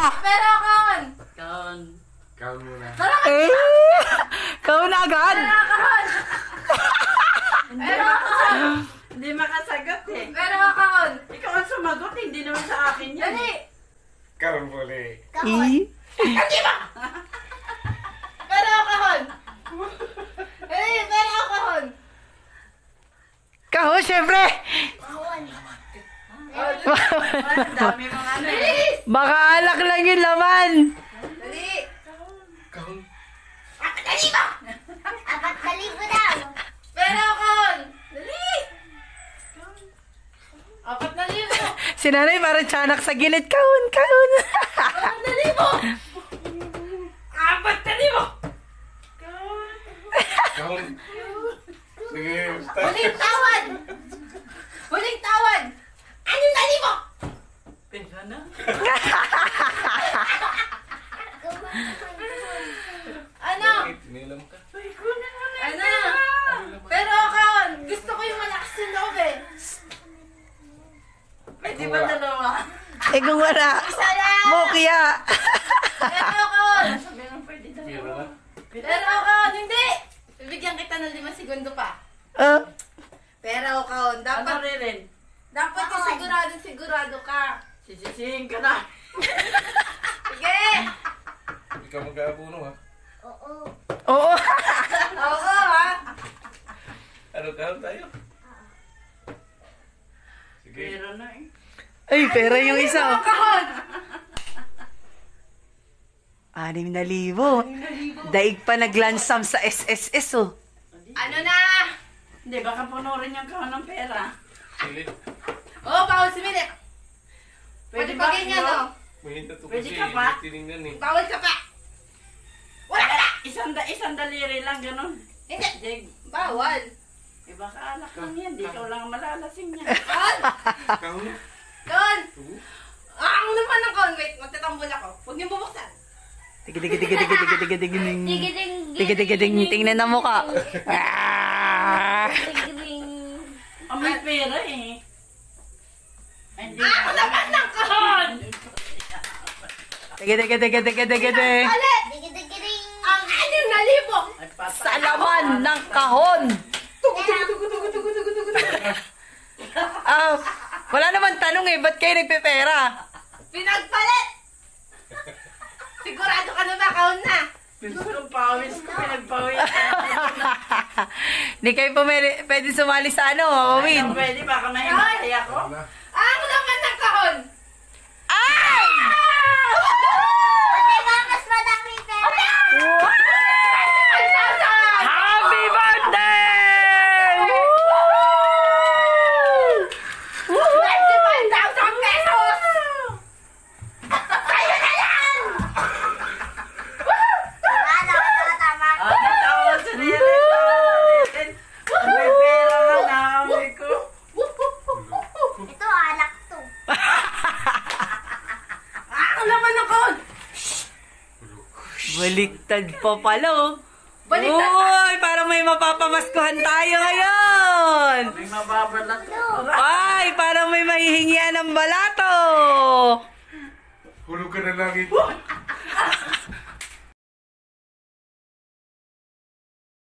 Pero kahon. Kahon. Kahon muna. Eh, kahon agad. Pero kahon. Pero kahon. Hindi makasagot eh. Pero kahon. Ikaw ang sumagot, hindi naman sa akin yan. Dali. Kahon muli. Pero kahon. Dali, pero kahon. Kahon, syempre. Ang dami mga ano eh. Bilis. Baka alak lang yung laman. Dali. Kahon. Apat na libo daw. Pero kahon. Dali. 4,000. Si nanay parang tiyanak sa gilid. Kahon, kahon. 4,000. Kahon. Sige. Huling tawad. Huling tawad. 6,000. Pera na. Ano? Nilam ka. Ano? Pero kahon. Gusto ko yung malakas yung loob eh. Pwede ba dalawa? Eh kung wala. Isa lang. Mokya. Pero kahon. Sabi nga pwede Pira dalawa. na. Pero kahon. Hindi. Bibigyan kita ng 5 segundo pa. Pero kahon. Ano Dapat rin? yung sigurado ka. Sisisihin ka na. Sige. Hindi ka mag-aabuno ha. Oo. Oo. Oo ha. Ano kahon tayo? Sige. Pera na eh. Ay, pera yung isa. oh. Kahon. 6,000. Daig pa naglansam sa SSS oh. Ano na? Hindi, baka punurin yung kahon ng pera. Silid. Oh, bawal sumilip. Pwede ba? pa ganyan No? oh. Mahinta to Pwede kasi. ka pa? Hindi tinignan eh. Bawal ka pa. Wala ka na. Isang daliri lang, ganun. Hindi. Jig. Bawal. Eh, baka alak lang yan. Di ikaw lang ang malalasing niya. Kahon. Kahon. Kahon. Oo. Ang naman ng kahon. Wait, magtatambol ako. Huwag niyong bubuksan. Tigidigidigidigidigidigidig. Tigiding. Tigidigidig. Tingnan na mukha. Ah! Tigiding. Oh, may pera eh. Ay, hindi Ang naman ng kahon. Tigidigidigidigidig. Ulit. Tigiding. Ang 6,000. Ay, patay. Sa laman ng kahon. Ah, wala naman tanong eh. Ba't kayo nagpipera? Pinagpalit. Sigurado ka na ba? Kahon na. Yung pawis ko, pinagpawis. Hindi kayo pwede sumali sa ano, Wawin. Pwede, baka mahimatay ako. Ano na? Ang naman ng kahon. Ay! Di ba mas madami pera? Happy birthday! 25,000 pesos. Sa'yo na yan. Tama. Ano tawa sa nilin? May pera na nakamay ko. Ito alak to. Ang naman ng kahon. Baliktad pa pala oh. Baliktad. Uy, parang may mapapamaskuhan tayo ngayon. May mababalat ko. Ay, parang may mahihingian ng balato. Hulog ka na langit.